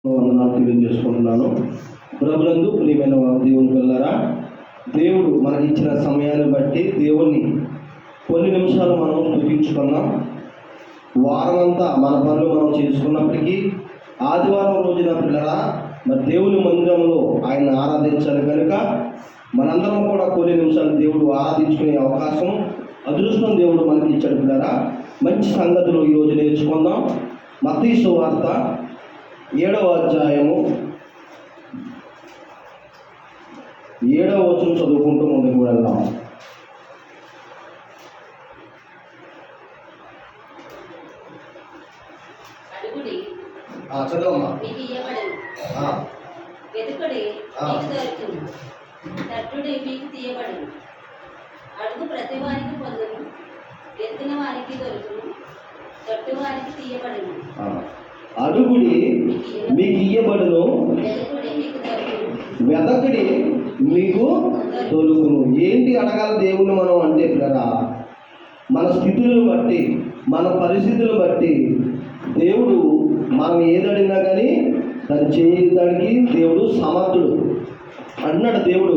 వందనాలు తెలియజేసుకుంటున్నాను. ప్రభునందు ప్రియమైన దేవుని పిల్లరా, దేవుడు మనకి ఇచ్చిన సమయాన్ని బట్టి దేవుణ్ణి కొన్ని నిమిషాలు మనం స్తుతించుకున్నాం. వారమంతా మన పనులు మనం చేసుకున్నప్పటికీ ఆదివారం రోజున పిల్లరా మరి దేవుని మందిరంలో ఆయన ఆరాధించాలి కనుక మనందరం కూడా కొన్ని నిమిషాలు దేవుడు ఆరాధించుకునే అవకాశం, అదృష్టం దేవుడు మనకి ఇచ్చాడు పిల్లరా. మంచి సంగతులు ఈరోజు నేర్చుకుందాం. మత్తయి సువార్త 7వ అధ్యాయము 7వ వచనం చదువుకుంటూ ముందుకు వెళ్దాం. చదవమ్మా. అడుగు ప్రతి వారికి పొందును, ఎత్తిన వారికి దొరుకును, తట్టు వారికి తీయబడును. అడుగుడి మీకు ఇయ్యబడును, వెదకుడి మీకు దొరుకును. ఏంటి అడగాలి దేవుని మనం అంటే పిల్లరా, మన స్థితులను బట్టి మన పరిస్థితులను బట్టి దేవుడు మనం ఏదడినా కానీ దాన్ని చేయడానికి దేవుడు సమర్థుడు అన్నాడు. దేవుడు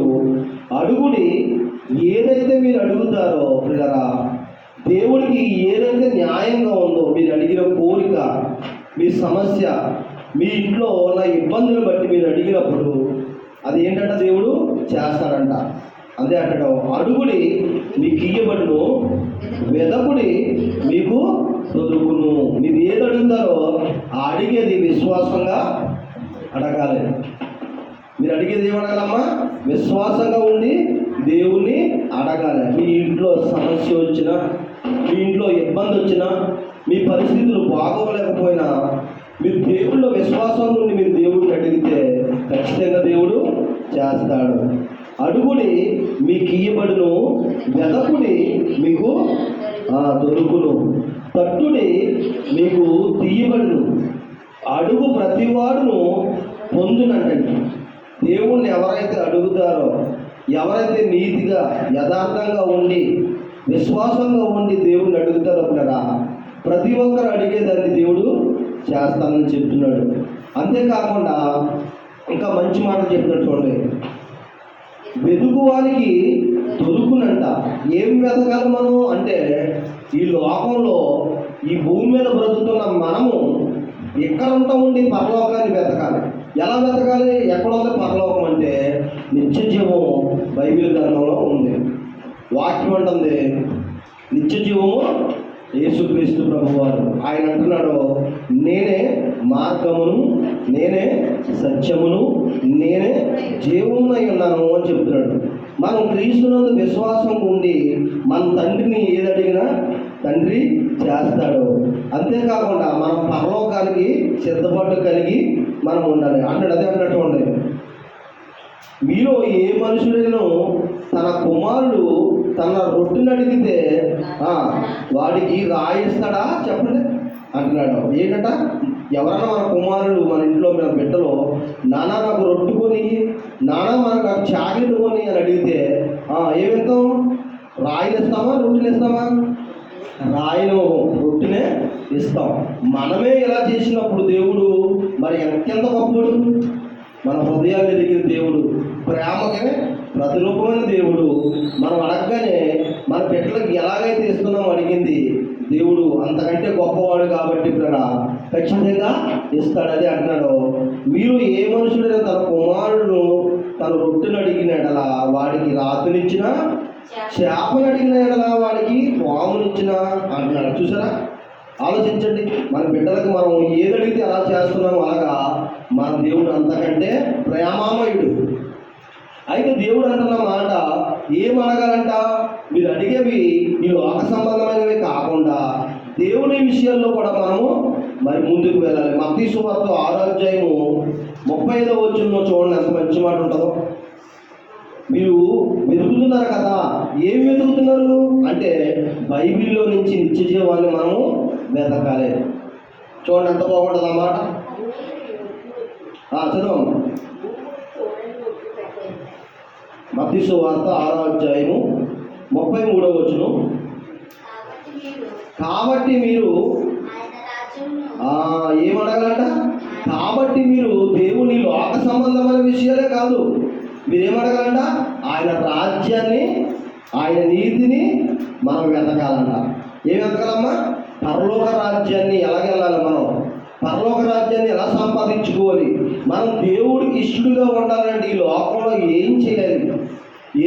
అడుగుడి, ఏదైతే మీరు అడుగుతారో పిల్లరా, దేవుడికి ఏదైతే న్యాయంగా ఉందో మీరు అడిగిన కోరిక, మీ సమస్య, మీ ఇంట్లో ఉన్న ఇబ్బందులు బట్టి మీరు అడిగినప్పుడు అది ఏంటంటే దేవుడు చేస్తాడంట. అంతే అంటాడు, అడుగుడి మీకు ఇయ్యబడును, వెదకుడి మీకు దొరుకును. మీరు ఏది అడుగుతారో ఆ అడిగేది విశ్వాసంగా అడగాలి. మీరు అడిగేది ఏమడగాలమ్మా? విశ్వాసంగా ఉండి దేవుణ్ణి అడగాలి. మీ ఇంట్లో సమస్య వచ్చినా, మీ ఇంట్లో ఇబ్బంది వచ్చినా, మీ పరిస్థితులు బాగోలేకపోయినా మీరు దేవుళ్ళో విశ్వాసం నుండి మీరు దేవుడిని అడిగితే ఖచ్చితంగా దేవుడు చేస్తాడు. అడుగుడి మీకు ఇయ్యబడును, వెదకుడి మీకు దొరుకును, తట్టుడి మీకు తీయబడును. అడుగు ప్రతివాడును పొందునంటండి. దేవుణ్ణి ఎవరైతే అడుగుతారో, ఎవరైతే నీతిగా యథార్థంగా ఉండి విశ్వాసంగా ఉండి దేవుణ్ణి అడుగుతారో పిల్లరా, ప్రతి ఒక్కరు అడిగేదాన్ని దేవుడు చేస్తానని చెప్తున్నాడు. అంతేకాకుండా ఇంకా మంచి మాటలు చెప్పినట్టు చూడండి, వెతుకు వారికి దొరుకునంట. ఏం వెతకాలి మనం అంటే, ఈ లోకంలో ఈ భూమి మీద బ్రతుకుతున్న మనము ఎక్కడ ఉంటామండి? పరలోకాన్ని వెతకాలి. ఎలా వెతకాలి? ఎక్కడ ఉంది పరలోకం అంటే నిత్య జీవం బైబిల్ గ్రంథంలో ఉంది. వాక్యం అంటుంది నిత్య జీవము యేసుక్రీస్తు ప్రభువారు. ఆయన అంటున్నాడు, నేనే మార్గమును, నేనే సత్యమును, నేనే జీవమునై ఉన్నాను అని చెప్తున్నాడు. మనం క్రీస్తునందు విశ్వాసం ఉండి మన తండ్రిని ఏది అడిగినా తండ్రి చేస్తాడు. అంతేకాకుండా మనం పరలోకానికి సిద్ధపాటు కలిగి మనం ఉండాలి అన్నాడు. అదే అన్నట్టు ఉండాలి. మీరు ఏ మనుషుడైనా తన కుమారుడు తన రొట్టెని అడిగితే వాడికి రాయిస్తాడా చెప్పండి అంటున్నాడు. ఏంటంట, ఎవరన్నా మన కుమారుడు మన ఇంట్లో మన బిడ్డలో నానా నాకు రొట్టె కొని, నానా మనకు నాకు చాక్లెట్ కొని అని అడిగితే ఏమిస్తాం? రాయిని ఇస్తామా, రొట్టెని ఇస్తామా? రాయిను, రొట్టెనే ఇస్తాం. మనమే ఇలా చేసినప్పుడు దేవుడు మరి ఎంతెంత గొప్పడు. మన హృదయాన్ని ఎదిగిన దేవుడు, ప్రేమకే ప్రతిరూపమైన దేవుడు. మనం అడగగానే మన బిడ్డలకు ఎలాగైతే ఇస్తున్నామో అడిగింది దేవుడు అంతకంటే గొప్పవాడు కాబట్టి ఖచ్చితంగా ఇస్తాడు. అదే అంటున్నాడు, మీరు ఏ మనుషుడైనా తన కుమారుడు తన రొట్టెను అడిగిన ఎడలా వాడికి రాతునిచ్చినా, చేపను అడిగిన ఎడలా వాడికి పామునిచ్చినా అంటున్నాడు. చూసారా? ఆలోచించండి. మన బిడ్డలకు మనం ఏది అడిగితే అలా చేస్తున్నామో అలాగా మన దేవుడు అంతకంటే ప్రేమామయుడు. అయితే దేవుడు అంటున్న మాట ఏం అడగాలంట? మీరు అడిగేవి ఈ లోక సంబంధమైనవి కాకుండా దేవుని విషయాల్లో కూడా మనము మరి ముందుకు వెళ్ళాలి. మత్తయి సువార్త 6వ అధ్యాయము 35వ వచనంలో చూడండి ఎంత మంచి మాట ఉంటుందో. మీరు వెతుకుతున్నారు కదా, ఏం వెతుకుతున్నారు అంటే బైబిల్లో నుంచి నిత్య జీవాన్ని మనము వెతకాలి. చూడండి ఎంత బాగుంటుంది అన్నమాట. చదవండి. మత్తయి సువార్త 6వ అధ్యాయము 33వ వచనం. కాబట్టి మీరు ఏమడగాలంట? కాబట్టి మీరు దేవుని లోక సంబంధమైన విషయాలే కాదు, మీరేమడగాలంట, ఆయన రాజ్యాన్ని, ఆయన నీతిని మనం వెతకాలంట. ఏం వెతకాలమ్మా? పరలోక రాజ్యాన్ని ఎలాగెళ్ళాలి, మనం పరలోక రాజ్యాన్ని ఎలా సంపాదించుకోవాలి, మనం దేవుడికి ఇష్టడుగా ఉండాలంటే ఈ లోకంలో ఏం చేయాలి,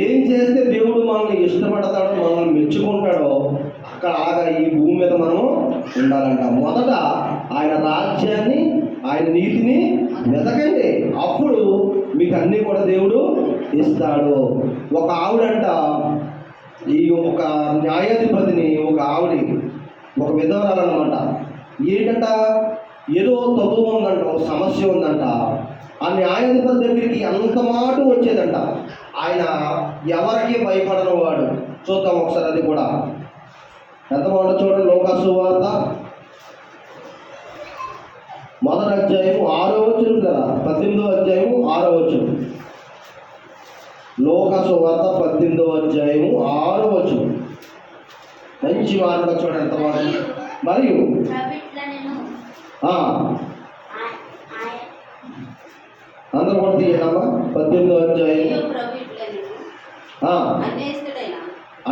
ఏం చేస్తే దేవుడు మనల్ని ఇష్టపడతాడో, మనల్ని మెచ్చుకుంటాడో అక్కడ ఆగా ఈ భూమి మీద మనము ఉండాలంట. మొదట ఆయన రాజ్యాన్ని, ఆయన నీతిని వెతకండి, అప్పుడు మీకు అన్నీ కూడా దేవుడు ఇస్తాడు. ఒక ఆవిడంట, ఈ ఒక న్యాయాధిపతిని, ఒక ఒక విధవరాలన్నమాట, ఏంటంట, ఏదో తగువ ఉందంట, ఒక సమస్య ఉందంట. ఆ న్యాయాధిపతి దగ్గరికి ఎంత మాట వచ్చేదంట. ఆయన ఎవరికి భయపడని వాడు. చూద్దాం ఒకసారి అది కూడా ఎంత బాగుంటుందో చూడండి. లోకా సువార్త 1వ అధ్యాయం 6వ వచనం కదా, 18వ అధ్యాయం 6వ వచనం. లోకా సువార్త 18వ అధ్యాయం 6వ వచనం. మంచి మాట చూడండి, ఎంత బాగుంది. మరియు అందరూ కూడా తీయడమ్మా. 18వ అధ్యాయం.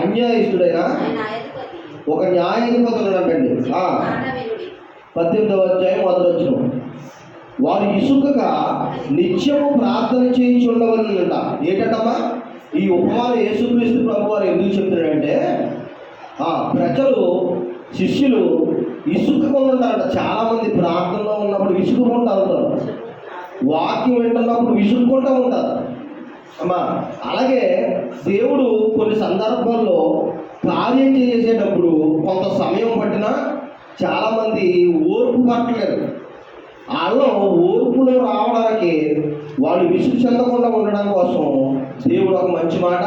అన్యాయస్తుడైన ఒక న్యాయాధిపతి ఉన్నాడండి. 18వ అధ్యాయం 1వ వచనం. వారు ఇసుకగా నిత్యము ప్రార్థన చేయించి ఉండవలనంట. ఏంటంటమ్మా, ఈ ఉపమానం యేసుక్రీస్తు ప్రభు వారు ఎందుకు చెప్తున్నాడంటే, ప్రజలు, శిష్యులు ఇసుక్కుంటారంట. చాలామంది ప్రార్థనలో ఉన్నప్పుడు విసుక్కుంటూ ఉంటారు, వాక్యం వింటున్నప్పుడు విసుక్కుంటూ ఉంటారు అమ్మా. అలాగే దేవుడు కొన్ని సందర్భాల్లో కార్యం చేసేటప్పుడు కొంత సమయం పట్టినా చాలామంది ఓర్పు పట్టలేరు. వాళ్ళు ఓర్పులో రావడానికి, వాళ్ళు విసుగు చెందకుండా ఉండడం కోసం దేవుడు ఒక మంచి మాట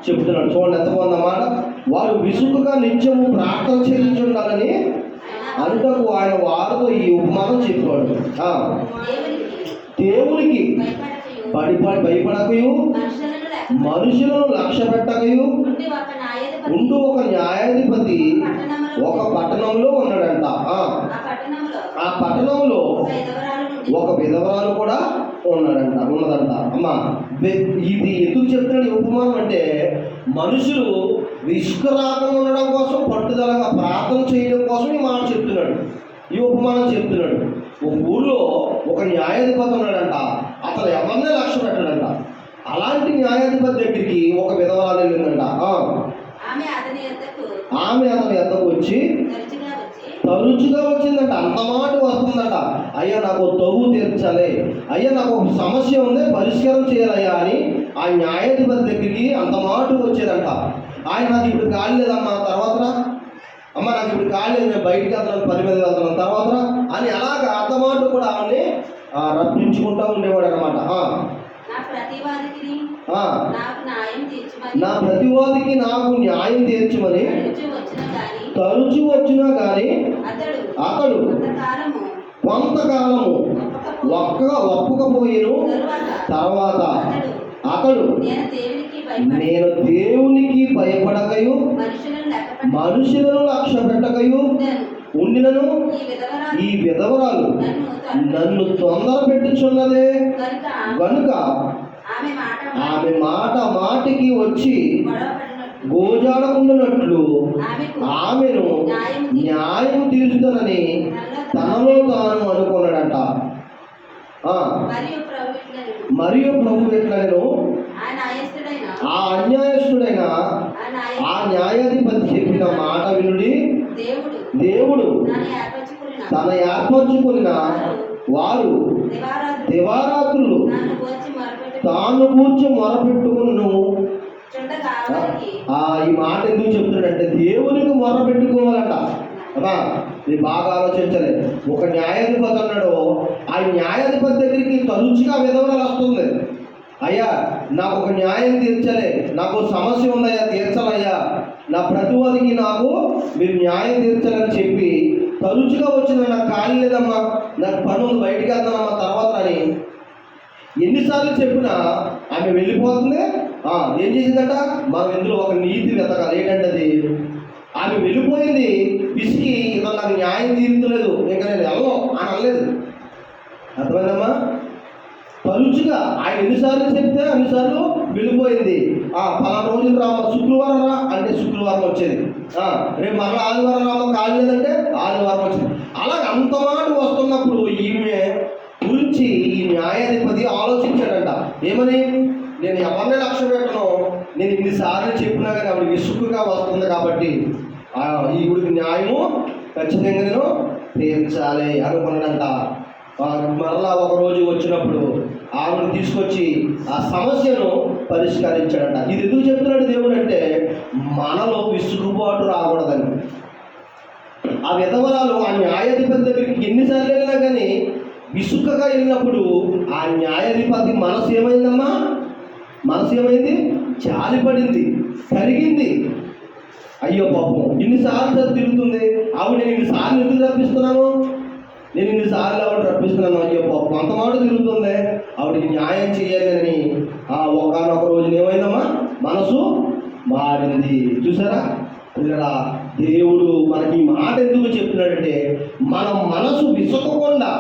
చెప్తున్నాడు. చూడండి ఎంత బాగుందన్నమాట. వారు విసుగుగా నిత్యము ప్రార్థన చేయించి ఉండాలని అంతకు ఆయన వారితో ఈ ఉపమానం చెప్పాడు. దేవునికి భయపడకయు, మనుషులను లక్ష్య పెట్టకయు ఉండు ఒక న్యాయాధిపతి ఒక పట్టణంలో ఉన్నాడంట. ఆ పట్టణంలో ఒక విధవరాలు కూడా ఉన్నదంట. అమ్మా, ఇది ఎందుకు చెప్తున్నాడు ఈ ఉపమానం అంటే, మనుషులు విసుకరాకుండా ఉండడం కోసం, పట్టుదలగా ప్రార్థన చేయడం కోసం ఈ మాట చెప్తున్నాడు, ఈ ఉపమానం చెప్తున్నాడు. ఒక ఊళ్ళో ఒక న్యాయాధిపతి ఉన్నాడంట. అసలు ఎవరినే లక్ష్య పెట్టాడంట. అలాంటి న్యాయాధిపతి దగ్గరికి ఒక విధవరాలు వెళ్ళిందంట. ఆమె అతని ఎద్దకు వచ్చి తరచుగా వచ్చిందంట. అంత మాట వస్తుందంట. అయ్యా నాకు తగు తీర్చాలి, అయ్యా నాకు ఒక సమస్య ఉంది, పరిష్కారం చేయాలయ్యా అని ఆ న్యాయాధిపతి దగ్గరికి అంత మాట వచ్చేదంట. ఆయన నాకు ఇప్పుడు ఖాళీ లేదమ్మా, తర్వాత అమ్మ నాకు ఇప్పుడు ఖాళీ లేదు, నేను బయటికి వెళ్తున్నాను, పని మీద వెళ్తున్నాను, తర్వాత అని అలాగా అంత మాట కూడా ఆమెని రప్పించుకుంటూ ఉండేవాడు అనమాట. నా ప్రతివాదికి నాకు న్యాయం తీర్చమని తరచు వచ్చినా కానీ అతడు కొంతకాలము ఒప్పకపోయేను. తర్వాత అతడు నేను దేవునికి భయపడకయు, మనుషులను లక్ష్య పెట్టకయు ఉండినను ఈ విధవరాలు నన్ను తొందర పెట్టుచున్నదే కనుక ఆమె మాటికి వచ్చి గోజాడకుండానట్లు ఆమెను న్యాయం తీర్చుతానని తనలో తాను అనుకున్నాడంట. మరియు ప్రభు ఎట్లను ఆ అన్యాయస్తుడైన ఆ న్యాయాధిపతి చెప్పిన మాట వినుడి. దేవుడు తన ఏర్పరచుకున్న వారు దివారాత్రులు తాను కూర్చి మొరపెట్టుకును. ఈ మాట ఎందుకు చెప్తున్నాడంటే, దేవునికి మొరపెట్టుకోవాలంట. అమ్మా, మీరు బాగా ఆలోచించలే. ఒక న్యాయాధిపతి అన్నాడు, ఆ న్యాయాధిపతి దగ్గరికి తరచుగా విధవరాలు వస్తుంది. అయ్యా నాకు ఒక న్యాయం తీర్చలే, నాకు సమస్య ఉందయ్యా, తీర్చాలయ్యా, నా ప్రతివాదికి నాకు మీరు న్యాయం తీర్చాలని చెప్పి తరచుగా వచ్చిన, నాకు ఖాళీ లేదమ్మా, నాకు పని ఉంది, బయటికి వెళ్తానమ్మా, తర్వాత అని ఎన్నిసార్లు చెప్పినా ఆమె వెళ్ళిపోతుంది. ఏం చేసిందట, మనం ఇందులో ఒక నీతి వెతకాలి. ఏంటంటే అది ఆమె వెళ్ళిపోయింది, పిసికి ఇక నాకు న్యాయం తీరుతలేదు, ఇంకా నేను వెళ్ళను అని అనలేదు. అర్థమైందమ్మా? తరచుగా ఆయన ఎన్నిసార్లు చెప్తే అన్నిసార్లు వెళ్ళిపోయింది. పలానా రోజులు రా, శుక్రవారం రా అంటే శుక్రవారం వచ్చేది. రేపు మరలా ఆదివారం రామా కాలేదంటే ఆదివారం వచ్చింది. అలాగే అంత మాట వస్తున్నప్పుడు ఈమె గురించి ఈ న్యాయాధిపతి ఆలోచించాడంట. ఏమని? నేను ఎవరిని లక్ష్య పెట్టను, నేను ఇన్నిసార్లు చెప్పినా కానీ ఆవిడ విసుగుగా వస్తుంది కాబట్టి ఈవిడికి న్యాయము ఖచ్చితంగా నేను తీర్చాలి అనుకున్నాడంట. మరలా ఒకరోజు వచ్చినప్పుడు ఆవిడని తీసుకొచ్చి ఆ సమస్యను పరిష్కరించాడంట. ఇది ఎందుకు చెప్తున్నాడు దేవుడు అంటే మనలో విసుగుబాటు రాకూడదని. ఆ విధవరాలు ఆ న్యాయాధిపతి దగ్గరికి ఎన్నిసార్లు వెళ్ళినా కానీ విసుగగా వెళ్ళినప్పుడు ఆ న్యాయాధిపతి మనసు ఏమైందమ్మా? మనసు ఏమైంది? జాలిపడింది, కరిగింది. అయ్యో పాపం, ఇన్నిసార్లు తిరుగుతుంది ఆవిడ, నేను ఇన్నిసార్లు ఎందుకు రప్పిస్తున్నాను, నేను ఇన్నిసార్లు ఆవిడ రప్పిస్తున్నాను, అయ్యో పాపం అంత మాట తిరుగుతుంది, ఆవిడకి న్యాయం చేయాలని ఒకనొక రోజున ఏమైందమ్మా? మనసు మారింది. చూసారా? ఇక్కడ దేవుడు మనకి ఈ మాట ఎందుకు చెప్తున్నాడంటే మన మనసు విసుకకుండా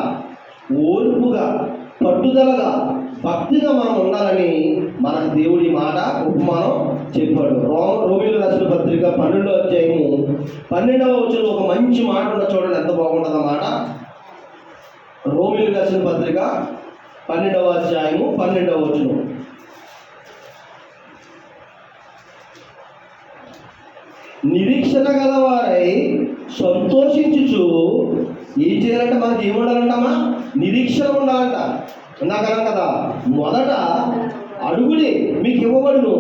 ఓర్పుగా పట్టుదలగా భక్తిగా మనం ఉండాలని మనకు దేవుడి మాట ఉపమానం చెప్పాడు. రోమీయులకు రాసిన పత్రిక 12వ అధ్యాయము 12వ వచనంలో ఒక మంచి మాట ఉన్న చూడండి, ఎంత బాగుంటుంది ఆ మాట. రోమీయులకు రాసిన పత్రిక 12వ అధ్యాయము 12వ వచనం. నిరీక్షణ గలవారై సంతోషించుచు ఏం చేయాలంటే మనకి ఏముండాలంటమ్మా? నిరీక్షణ ఉండాలంట. ఇందాకన్నా కదా, మొదట అడుగుడి మీకు ఇవ్వబడును,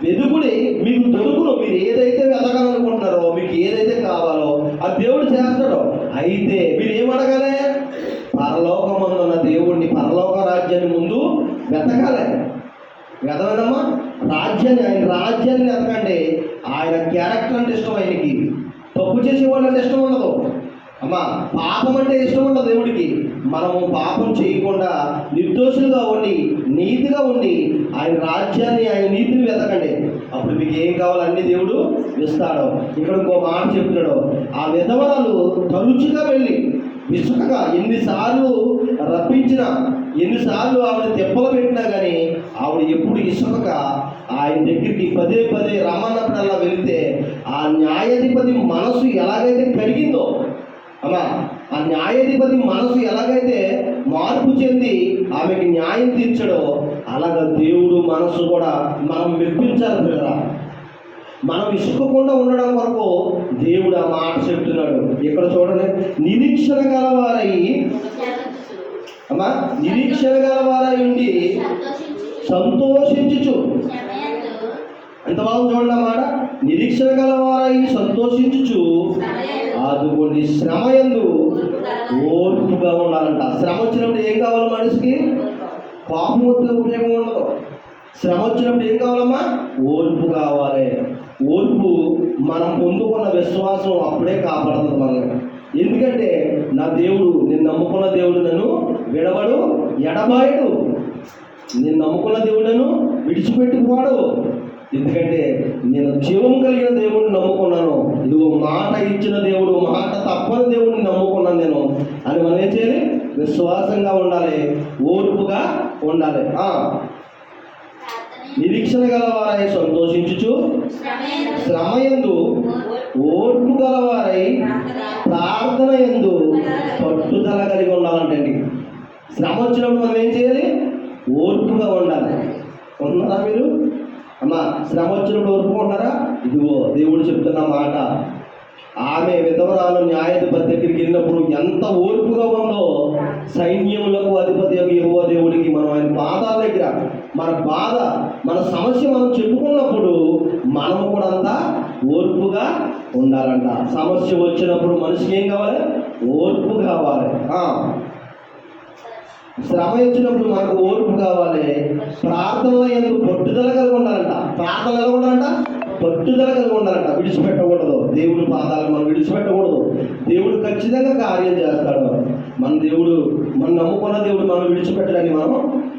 వెదుగుడి మీకు దొరుకును. మీరు ఏదైతే వెతకాలనుకుంటున్నారో, మీకు ఏదైతే కావాలో అది దేవుడు చేస్తాడో. అయితే మీరు ఏమడగాలి? పరలోకమందున్న దేవుడిని, పరలోక రాజ్యాన్ని ముందు వెతకాలి. వెతకదమ్మా రాజ్యాన్ని, ఆయన రాజ్యాన్ని వెతకండి. ఆయన క్యారెక్టర్ అంటే ఇష్టం, ఆయనకి తప్పు చేసేవాళ్ళు అంటే ఇష్టం ఉండదు అమ్మా. పాపం అంటే ఇష్టం ఉండదు దేవుడికి. మనము పాపం చేయకుండా నిర్దోషులుగా ఉండి నీతిగా ఉండి ఆయన రాజ్యాన్ని, ఆయన నీతిని వెతకండి. అప్పుడు మీకు ఏం కావాలో అన్ని దేవుడు ఇస్తాడు. ఇక్కడ ఇంకో మాట చెప్తున్నాడు, ఆ విధవరాలు తరచుగా వెళ్ళి విసుకగా ఎన్నిసార్లు రప్పించినా, ఎన్నిసార్లు ఆవిడ తెప్పలు పెట్టినా కానీ ఆవిడ ఎప్పుడు ఇసుకగా ఆయన దగ్గరికి పదే పదే రమ్మన్నప్పుడల్లా వెళితే ఆ న్యాయాధిపతి మనసు ఎలాగైతే కరిగిందో అమ్మా, ఆ న్యాయాధిపతి మనసు ఎలాగైతే మార్పు చెంది ఆమెకి న్యాయం తీర్చడో అలాగా దేవుడు మనసు కూడా మనం మెప్పించాలి కదా. మనం ఇసుకకుండా ఉండడం వరకు దేవుడు ఆ మాట చెప్తున్నాడు. ఇక్కడ చూడండి, నిరీక్షణ గలవారై అమ్మా, నిరీక్షణ గలవారై ఉండి సంతోషించుచు. ఎంత బాగుంది చూడండి అన్నమాట. నిరీక్షణ గలవారై సంతోషించుచు అదుకోండి శ్రమయందు ఓర్పుగా ఉండాలంట. శ్రమ వచ్చినప్పుడు ఏం కావాలి మనిషికి? పాపం వస్తే ఉపయోగం ఉండదు. శ్రమ వచ్చినప్పుడు ఏం కావాలమ్మా? ఓర్పు కావాలి. ఓర్పు మనం పొందుకున్న విశ్వాసం అప్పుడే కాపాడుతుంది మనల్ని. ఎందుకంటే నా దేవుడు, నేను నమ్ముకున్న దేవుడు నన్ను విడవడు, ఎడబాయడు. నేను నమ్ముకున్న దేవుడు నన్ను విడిచిపెట్టుకోడు. ఎందుకంటే నేను జీవం కలిగిన దేవుడిని నమ్ముకున్నాను. ఇదిగో మాట ఇచ్చిన దేవుడు, మాట తప్పని దేవుడిని నమ్ముకున్నాను నేను అని మనం ఏం చేయాలి? విశ్వాసంగా ఉండాలి, ఓర్పుగా ఉండాలి. నిరీక్షణ గలవారై సంతోషించుచు శ్రమయందు ఓర్పు గలవారై ప్రార్థన యందు పట్టుదల కలిగి ఉండాలంటండి. శ్రమ వచ్చినప్పుడు మనం ఏం చేయాలి? ఓర్పుగా ఉండాలి. ఉన్నారా మీరు? అమ్మా, శ్రమ వచ్చినప్పుడు ఓర్పుకుంటారా? ఇదిగో దేవుడు చెప్తున్న మాట. ఆమె విధవరాలు న్యాయాధిపతి దగ్గరికి వెళ్ళినప్పుడు ఎంత ఓర్పుగా ఉందో, సైన్యములకు అధిపతి యెహోవా దేవుడికి మనం ఆయన పాదాల దగ్గర మన బాధ, మన సమస్య మనం చెప్పుకున్నప్పుడు మనము కూడా అంతా ఓర్పుగా ఉండాలంట. సమస్య వచ్చినప్పుడు మనిషికి ఏం కావాలి? ఓర్పు కావాలి. శ్రమ ఇచ్చినప్పుడు మనకు ఓర్పు కావాలి. ప్రార్థనలో ఎందుకు పట్టుదల కలిగి ఉండాలంట. ప్రార్థన ఎలా ఉండాలంట? పట్టుదల కలిగి ఉండాలంట. విడిచిపెట్టకూడదు. దేవుడి పాదాలు మనం విడిచిపెట్టకూడదు. దేవుడు ఖచ్చితంగా కార్యం చేస్తాడు. మన దేవుడు, మనం నమ్ముకున్న దేవుడు మనం విడిచిపెట్టడానికి మనం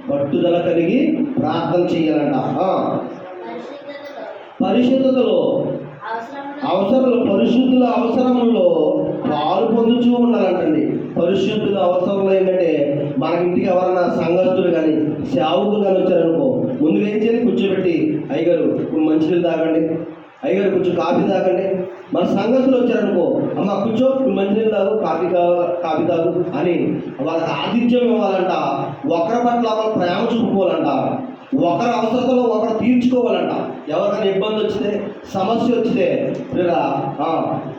పట్టుదల కలిగి ప్రార్థన చేయాలంట. పరిశుద్ధతలో అవసరాలు పరిశుద్ధుల అవసరంలో పాలు పొందుతూ ఉండాలంటండి. పరిశుద్ధుల అవసరంలో ఏంటంటే మన ఇంటికి ఎవరైనా సంఘస్థులు కానీ సేవకులు కానీ వచ్చారనుకో, ముందుగా ఏం చేయాలి? కూర్చోబెట్టి, అయ్యగారు ఇప్పుడు మంచినీళ్ళు తాగండి, అయ్యగారు కొంచెం కాఫీ తాగండి. మన సంఘస్థులు వచ్చారనుకో, అమ్మ కూర్చో, ఇప్పుడు మంచినీళ్ళు తాగు, కాఫీ తాగు అని వాళ్ళకి ఆతిథ్యం ఇవ్వాలంట. ఒకరి పట్ల ఒకరు ప్రేమ చూపుకోవాలంట. ఒకరి అవసరతలో ఒకరు తీర్చుకోవాలంట. ఎవరికైనా ఇబ్బంది వచ్చితే, సమస్య వచ్చితే,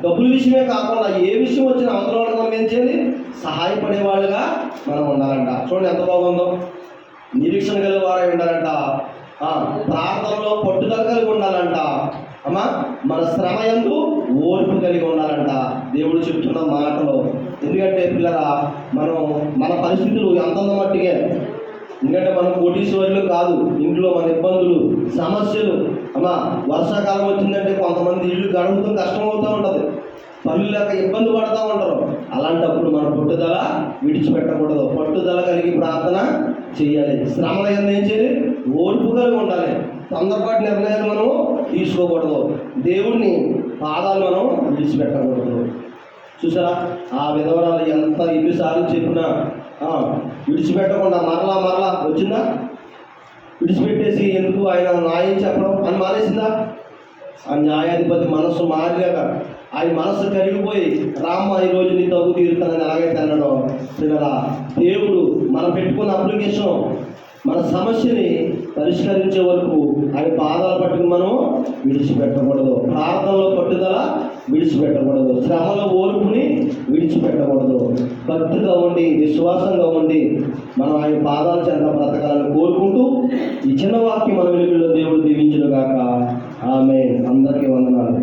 డబ్బుల విషయమే కాకుండా ఏ విషయం వచ్చినా అవసరం వాళ్ళకి మనం ఏం చేయాలి? సహాయపడేవాళ్ళుగా మనం ఉండాలంట. చూడండి ఎంత బాగుందో. నిరీక్షణ కలిగి వారై ఉండాలంట. ప్రార్థనలో పట్టుదల కలిగి ఉండాలంట. అమ్మా మన శ్రమ యందు ఓర్పు కలిగి ఉండాలంట. దేవుడు చెప్తున్న మాటలో. ఎందుకంటే పిల్లరా, మనం మన పరిస్థితులు ఎంతంత మట్టిగే. ఎందుకంటే మనం కోటీశ్వరులు కాదు. ఇంట్లో మన ఇబ్బందులు, సమస్యలు. అమ్మా వర్షాకాలం వచ్చిందంటే కొంతమంది ఇల్లు గడుపుతూ కష్టం అవుతూ ఉంటుంది, పనులు లేక ఇబ్బంది పడుతూ ఉంటారు. అలాంటప్పుడు మన పట్టుదల విడిచిపెట్టకూడదు. పట్టుదల కలిగి ప్రార్థన చేయాలి. శ్రమల యందు ఏం చేయాలి? ఓర్పు కలిగి ఉండాలి. తొందరపాటు నిర్ణయాలు మనం తీసుకోకూడదు. దేవుణ్ణి పాదాలు మనం విడిచిపెట్టకూడదు. చూసారా ఆ విధవరాలు ఎంత ఎన్నిసార్లు చెప్పినా విడిచిపెట్టకుండా మరలా వచ్చిందా? విడిచిపెట్టేసి ఎందుకు ఆయన న్యాయం చెప్పడం అని మానేసిందా? ఆ న్యాయాధిపతి మనస్సు మారినాక ఆయన మనస్సు కరిగిపోయి, రామ్మ ఈరోజు నీ తగ్గు తీరుతానని ఎలాగైతే అన్నాడో, పిల్లరా దేవుడు మనం పెట్టుకున్న అప్లికేషన్, మన సమస్యని పరిష్కరించే వరకు ఆయన పాదాలు పట్టుకుని మనం విడిచిపెట్టకూడదు. ప్రార్థనలో పట్టుదల విడిచిపెట్టకూడదు. శ్రమలో ఓర్పుని విడిచిపెట్టకూడదు. భక్తిగా ఉండి, విశ్వాసంగా ఉండి మనం ఆయన పాదాల చెంత బ్రతకాలని కోరుకుంటూ ఈ చిన్న వాక్యం మన వెలుగులో దేవుడు దీవించును గాక. ఆమేన్. అందరికీ వందనాలు.